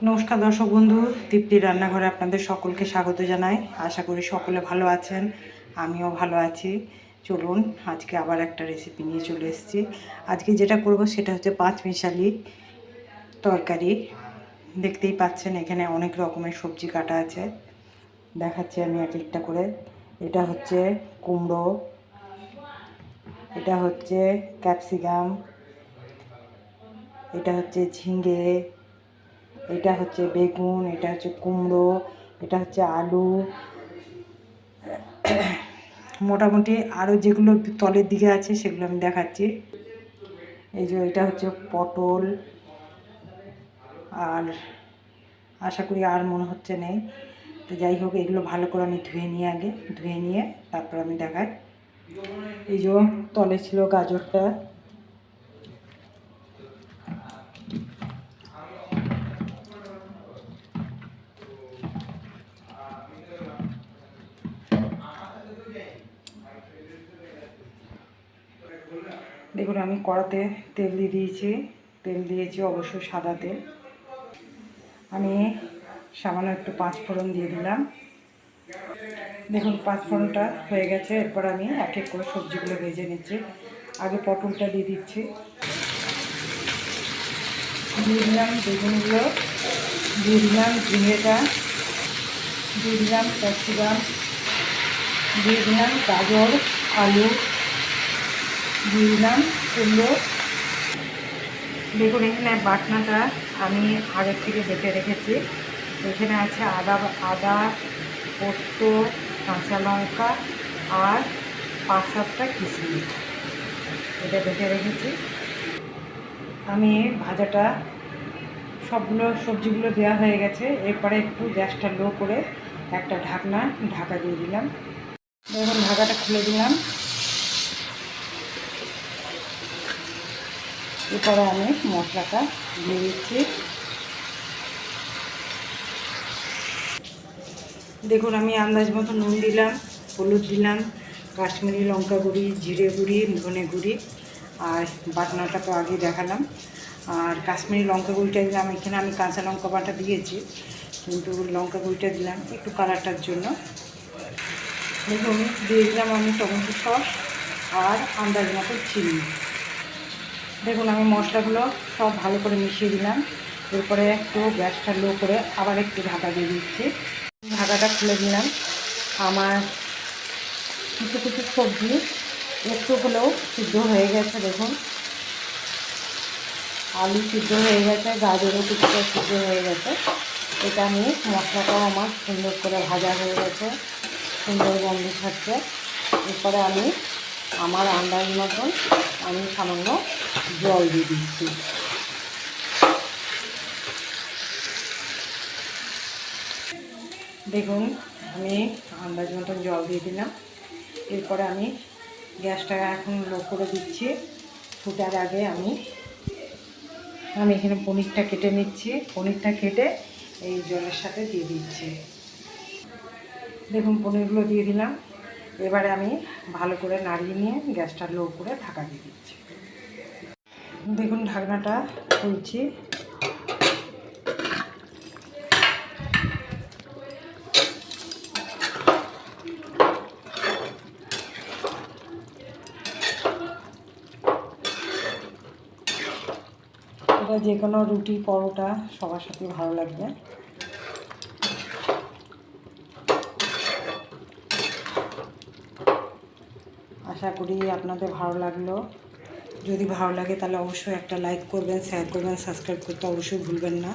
নমস্কার দর্শক বন্ধু, তৃপ্তির রান্নাঘরে আপনাদের সকলকে স্বাগত জানাই। আশা করি সকলে ভালো আছেন, আমিও ভালো আছি। চলুন আজকে আবার একটা রেসিপি নিয়ে চলে এসেছি। আজকে যেটা করব সেটা হচ্ছে পাঁচমিশালি তরকারি। দেখতেই পাচ্ছেন এখানে অনেক রকমের সবজি কাটা আছে, দেখাচ্ছি আমি এক একটা করে। এটা হচ্ছে কুমড়ো, এটা হচ্ছে ক্যাপসিকাম, এটা হচ্ছে ঝিঙে, এটা হচ্ছে বেগুন, এটা হচ্ছে কুমড়ো, এটা হচ্ছে আলু, মোটামুটি আরও যেগুলো তলের দিকে আছে সেগুলো আমি দেখাচ্ছি। এই যে এটা হচ্ছে পটল, আর আশা করি আর মনে হচ্ছে নেই। তো যাই হোক, এগুলো ভালো করে আমি ধুয়ে নিয়ে তারপর আমি দেখাই। এই যে তলে ছিল গাজরটা, দেখুন আমি কড়াতে তেল তেল দিয়েছি অবশ্যই সাদা তেল। আমি সামান্য একটু পাঁচফোড়ন দিয়ে দিলাম। দেখুন পাঁচফোড়নটা হয়ে গেছে। এরপর আমি এক এক করে সবজিগুলো ভেজে নিচ্ছি। আগে পটলটা দিয়ে দিচ্ছি, দিয়ে দিলাম বেগুনগুলো, দিয়ে দিলাম ঝিঙেটা, দিয়ে দিলাম ক্যাপসিকাম, দিয়ে দিলাম গাজর, আলু, দিয়ে দিলাম কুমড়ো। দেখুন এখানে বাটনাটা আমি আগের থেকে বেটে রেখেছি। এখানে আছে আদা, পোস্ত, কাঁচা লঙ্কা আর 5-7টা কিশমিশ, এটা বেটে রেখেছি। আমি ভাজাটা সবগুলো সবজিগুলো দেওয়া হয়ে গেছে। এরপরে একটু গ্যাসটা লো করে একটা ঢাকা দিয়ে দিলাম। দেখুন ঢাকাটা খুলে দিলাম। এরপরে আমি মশলাটা দিয়ে দিচ্ছি। দেখুন আমি আন্দাজ মতো নুন দিলাম, হলুদ দিলাম, কাশ্মীরি লঙ্কা গুঁড়ি, জিরে গুঁড়ি, ধনে গুঁড়ি, আর বাটনাটা তো আগে দেখালাম। আর কাশ্মীরি লঙ্কা গুঁড়িটা দিলাম। এখানে আমি কাঁচা লঙ্কা বাটা দিয়েছি, কিন্তু লঙ্কা গুঁড়িটা দিলাম একটু কালারটার জন্য। দেখুন দিয়ে দিলাম আমি টমেটো সস আর আন্দাজ মতো চিনি। দেখুন আমি মশলাগুলো সব ভালো করে মিশিয়ে দিলাম। এরপরে একটু গ্যাসটা লো করে আবার একটু ঢাকা দিয়ে দিচ্ছি। ঢাকাটা খুলে দিলাম। আমার কিছু কিছু সবজি একটু হলেও সিদ্ধ হয়ে গেছে। দেখুন আলু সিদ্ধ হয়ে গেছে, গাজরও কিছুটা সিদ্ধ হয়ে গেছে। এটা আমি মশলাটাও আমার সুন্দর করে ভাজা হয়ে গেছে, সুন্দর গন্ধ ছাড়ছে। এরপরে আমি আমার আন্দাজ মতন আমি সামান্য জল দিয়ে দিচ্ছি। দেখুন আমি আন্দাজ মতন জল দিয়ে দিলাম। এরপরে আমি গ্যাসটা এখন লো করে দিচ্ছি। ফুটার আগে আমি এখানে পনিরটা কেটে নিচ্ছি। পনিরটা কেটে এই জলের সাথে দিয়ে দিচ্ছি। দেখুন পনিরগুলো দিয়ে দিলাম। এবারে আমি ভালো করে নাড়িয়ে নিয়ে গ্যাসটা লো করে ঢাকা দিয়ে দিচ্ছি। দেখুন ঢাকনাটা খুলছি। এটা যে কোনো রুটি পরোটা সবার সাথে ভালো লাগবে। আশা করি আপনাদের ভালো লাগলো। যদি ভালো লাগে তাহলে অবশ্যই একটা লাইক করবেন, শেয়ার করবেন, সাবস্ক্রাইব করতে অবশ্যই ভুলবেন না।